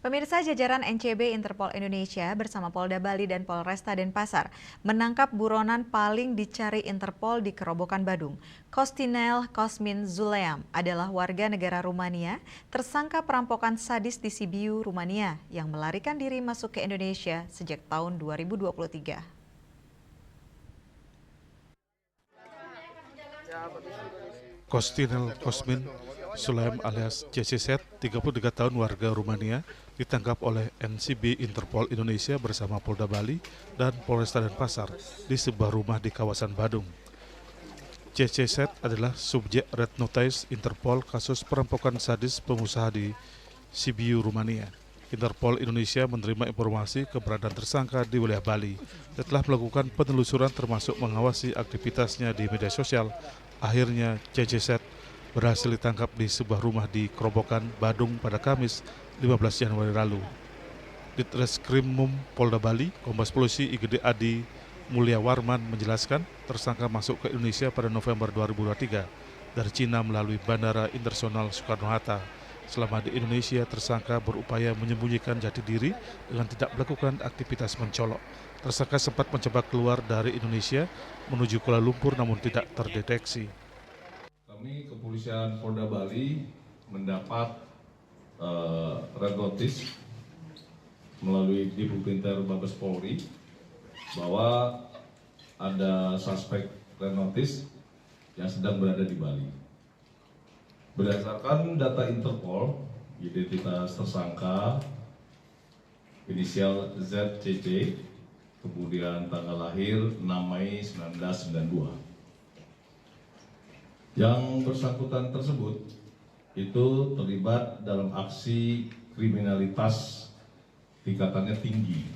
Pemirsa, jajaran NCB Interpol Indonesia bersama Polda Bali dan Polresta Denpasar menangkap buronan paling dicari Interpol di Kerobokan Badung. Kostinel Kosmin Zuleam adalah warga negara Rumania, tersangka perampokan sadis di Sibiu, Rumania, yang melarikan diri masuk ke Indonesia sejak tahun 2023. Kostinel Kosmin Zuleam alias CCZ, 33 tahun warga Rumania, ditangkap oleh NCB Interpol Indonesia bersama Polda Bali dan Polresta Denpasar di sebuah rumah di kawasan Badung. CCZ adalah subjek Red Notice Interpol kasus perampokan sadis pengusaha di Sibiu, Rumania. Interpol Indonesia menerima informasi keberadaan tersangka di wilayah Bali. Setelah melakukan penelusuran termasuk mengawasi aktivitasnya di media sosial, akhirnya CCZ berhasil ditangkap di sebuah rumah di Kerobokan Badung pada Kamis 15 Januari lalu. Ditreskrimum Polda Bali, Kombes Polisi IGD Adi Mulya Warman menjelaskan tersangka masuk ke Indonesia pada November 2023 dari Cina melalui Bandara Internasional Soekarno-Hatta. Selama di Indonesia, tersangka berupaya menyembunyikan jati diri dengan tidak melakukan aktivitas mencolok. Tersangka sempat mencoba keluar dari Indonesia menuju Kuala Lumpur namun tidak terdeteksi. Kami Kepolisian Polda Bali mendapat red notice melalui Digbinter Mabes Polri bahwa ada suspek red notice yang sedang berada di Bali. Berdasarkan data Interpol, identitas tersangka inisial ZCC, kemudian tanggal lahir 6 Mei 1992. Yang bersangkutan tersebut itu terlibat dalam aksi kriminalitas tingkatannya tinggi.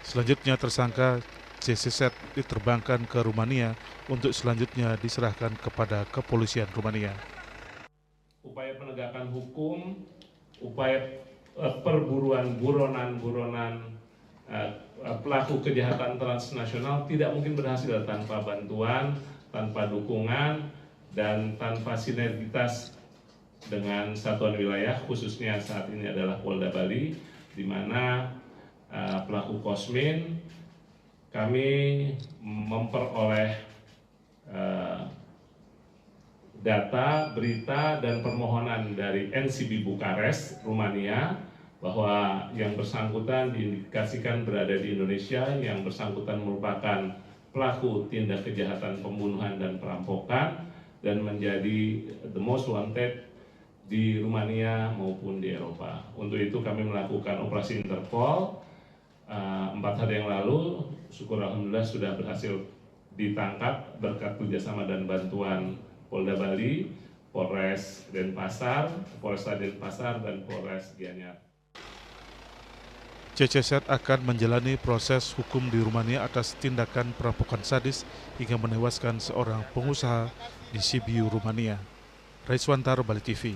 Selanjutnya tersangka CCZ diterbangkan ke Rumania untuk selanjutnya diserahkan kepada kepolisian Rumania. Upaya penegakan hukum, upaya perburuan buronan pelaku kejahatan transnasional tidak mungkin berhasil tanpa bantuan, tanpa dukungan, dan tanpa sinergitas dengan satuan wilayah, khususnya saat ini adalah Polda Bali, di mana pelaku Kosmin kami memperoleh data, berita, dan permohonan dari NCB Bukares, Rumania, bahwa yang bersangkutan diindikasikan berada di Indonesia, yang bersangkutan merupakan pelaku tindak kejahatan pembunuhan dan perampokan dan menjadi the most wanted di Rumania maupun di Eropa. Untuk itu kami melakukan operasi Interpol 4 hari yang lalu. Syukur alhamdulillah sudah berhasil ditangkap berkat kerjasama dan bantuan Polda Bali, Polres Denpasar, Polresta Denpasar, dan Polres Gianyar. CCZ akan menjalani proses hukum di Rumania atas tindakan perampokan sadis hingga menewaskan seorang pengusaha di Sibiu, Rumania. Raiswantaro, Bali TV.